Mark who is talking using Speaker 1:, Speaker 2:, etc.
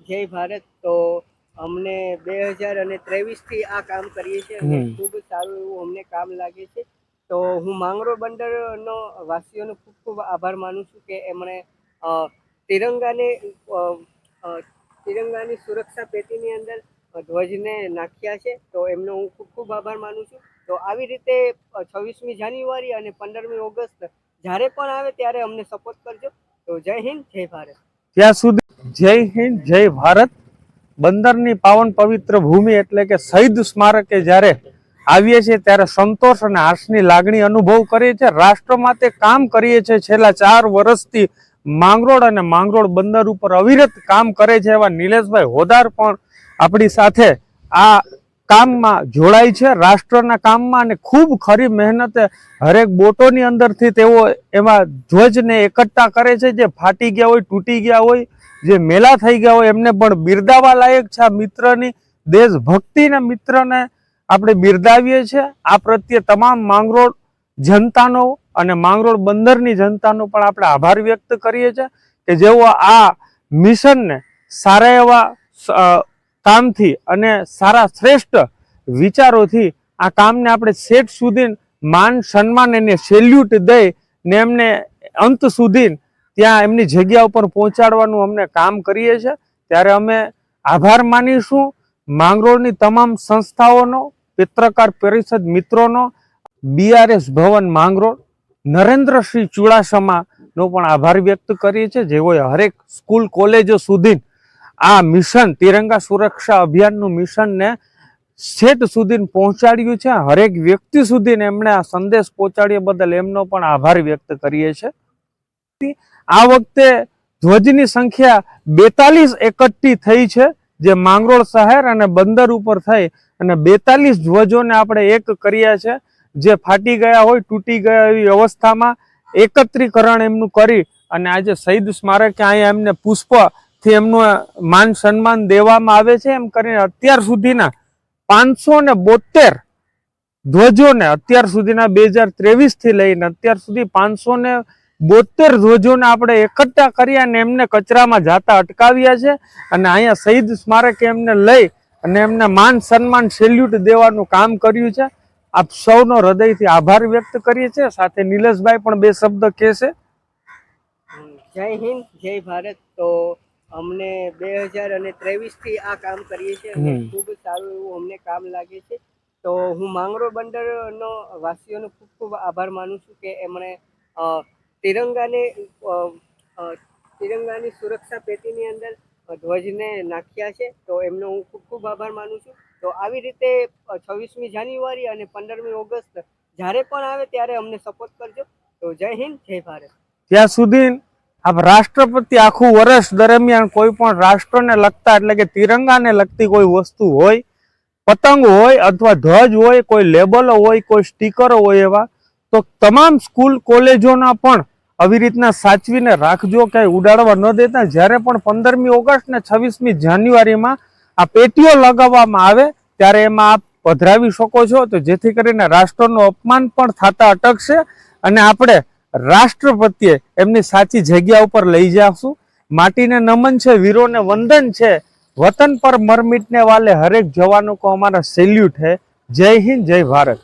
Speaker 1: જય ભારત. તો અમને 2023 થી આ કામ કરીએ છીએ અને ખૂબ સારું એવું અમને કામ લાગે છે. તો હું માંગરોળ બંદરનો વાસીઓનો ખૂબ ખૂબ આભાર માનું છું કે એમણે તિરંગાને તિરંગાની સુરક્ષા પેટીની અંદર ધ્વજને નાખ્યા છે. તો એમનો હું ખૂબ ખૂબ આભાર માનું છું. તો આવી રીતે 26મી જાન્યુઆરી અને 15મી ઓગસ્ટ જ્યારે પણ આવે ત્યારે અમને સપોર્ટ કરજો. તો જય હિન્દ, જય ભારત.
Speaker 2: ત્યાં સુધી જય હિન્દ, જય ભારત. બંદરની પાવન પવિત્ર ભૂમિ એટલે કે શહીદ સ્મારકે જ્યારે આવીએ છીએ ત્યારે સંતોષ અને હર્ષની લાગણી અનુભવ કરીએ છીએ. રાષ્ટ્ર માટે કામ કરીએ છીએ. છેલ્લા 4 વર્ષથી માંગરોળ અને માંગરોળ બંદર ઉપર અવિરત કામ કરે છે એવા નિલેશભાઈ હોદાર પણ આપણી સાથે આ કામમાં જોડાય છે, રાષ્ટ્રના કામમાં, અને ખૂબ ખરી મહેનતે હરેક બોટોની અંદરથી તેઓ એમાં ધ્વજને એકઠા કરે છે. જે ફાટી ગયા હોય, તૂટી ગયા હોય, જે મેલા થઈ ગયા હોય એમને પણ બિરદાવા લાયક છે. આ મિત્રની દેશભક્તિના મિત્રને આપણે બિરદાવીએ છીએ. આ પ્રત્યે તમામ માંગરોળ જનતાનો અને માંગરોળ બંદરની જનતાનો પણ આપણે આભાર વ્યક્ત કરીએ છીએ કે જેઓ આ મિશનને સારા એવા કામથી અને સારા શ્રેષ્ઠ વિચારોથી આ કામને આપણે શેઠ સુધી માન સન્માન એને સેલ્યુટ દઈ ને એમને અંત સુધી ત્યાં એમની જગ્યા ઉપર પહોંચાડવાનું અમને કામ કરીએ છીએ. ત્યારે અમે આભાર માનીશું માંગરોળની તમામ સંસ્થાઓનો, પત્રકાર પરિષદ મિત્રોનો, BRS ભવન માંગરોળ, નરેન્દ્રસિંહ ચુડાસમાનો પણ આભાર વ્યક્ત કરીએ છીએ જેઓએ હરેક સ્કૂલ કોલેજો સુધી આ મિશન તિરંગા સુરક્ષા અભિયાનનું મિશનને છેટ સુધી પહોંચાડ્યું છે. હરેક વ્યક્તિ સુધી એમણે આ સંદેશ પહોંચાડ્યા બદલ એમનો પણ આભાર વ્યક્ત કરીએ છીએ. આ વખતે ધ્વજની સંખ્યા 42 એકઠી થઈ છે જે માંગરોળ શહેર અને બંદર ઉપર થઈ અને 42 ધ્વજોને આપણે એક કર્યા છે. જે ફાટી ગયા હોય, તૂટી ગયા એવી અવસ્થામાં એકત્રીકરણ એમનું કરી અને આજે શહીદ સ્મારકે અહીંયા એમને પુષ્પથી એમનું માન સન્માન દેવામાં આવે છે. એમ કરીને અત્યાર સુધીના 572 ધ્વજોને, અત્યાર સુધીના 2023 થી લઈને અત્યાર સુધી 572 ધ્વજોને આપણે એકઠા કર્યા અને એમને કચરામાં જાતા અટકાવ્યા છે. અને અહીંયા શહીદ સ્મારકે એમને લઈ અને એમને માન સન્માન સેલ્યુટ દેવાનું કામ કર્યું છે. આપ સૌનો હૃદયથી આભાર વ્યક્ત કરીએ છીએ. સાથે નિલેશભાઈ પણ 2 શબ્દ કહેશે.
Speaker 1: જય હિન્દ, જય ભારત. તો અમને 2023 થી આ કામ કરીએ છીએ અને ખૂબ સારું એવું અમને કામ લાગે છે. તો હું માંગરોળ બંદરનો વાસીઓનો ખૂબ ખૂબ આભાર માનું છું કે એમણે તિરંગાની સુરક્ષા પેટીની અંદર ધ્વજને નાખ્યા છે. તો એમનો હું ખૂબ ખૂબ આભાર માનું છું. તો આવી રીતે 26મી જાન્યુઆરી અને 15મી ઓગસ્ટ જ્યારે પણ આવે ત્યારે અમને સપોર્ટ કરજો. તો જય હિન્દ, જય ભારત.
Speaker 2: ત્યાં સુધી આપ રાષ્ટ્રપતિ આખું વર્ષ દરમિયાન કોઈ પણ રાષ્ટ્રને લગતા એટલે કે તિરંગાને લગતી કોઈ વસ્તુ હોય, પતંગ હોય અથવા ધ્વજ હોય, કોઈ લેબલો હોય, કોઈ સ્ટીકરો હોય, એવા તો તમામ સ્કૂલ કોલેજોના પણ આવી રીતના સાચવીને રાખજો, ક્યાંય ઉડાડવા ન દેતા. જ્યારે પણ 15મી ઓગસ્ટ ને 26મી જાન્યુઆરીમાં આ પેટીઓ લગાવવામાં આવે ત્યારે એમાં આપ પધરાવી શકો છો, તો જેથી કરીને રાષ્ટ્રનું અપમાન પણ થતા અટકશે અને આપણે રાષ્ટ્ર પ્રત્યે એમની સાચી જગ્યા ઉપર લઈ જાશું. માટીને નમન છે, વીરોને વંદન છે, વતન પર મર મિટને વાલે હરેક જવાનો કો અમારા સેલ્યુટ है. जय हिंद, जय भारत.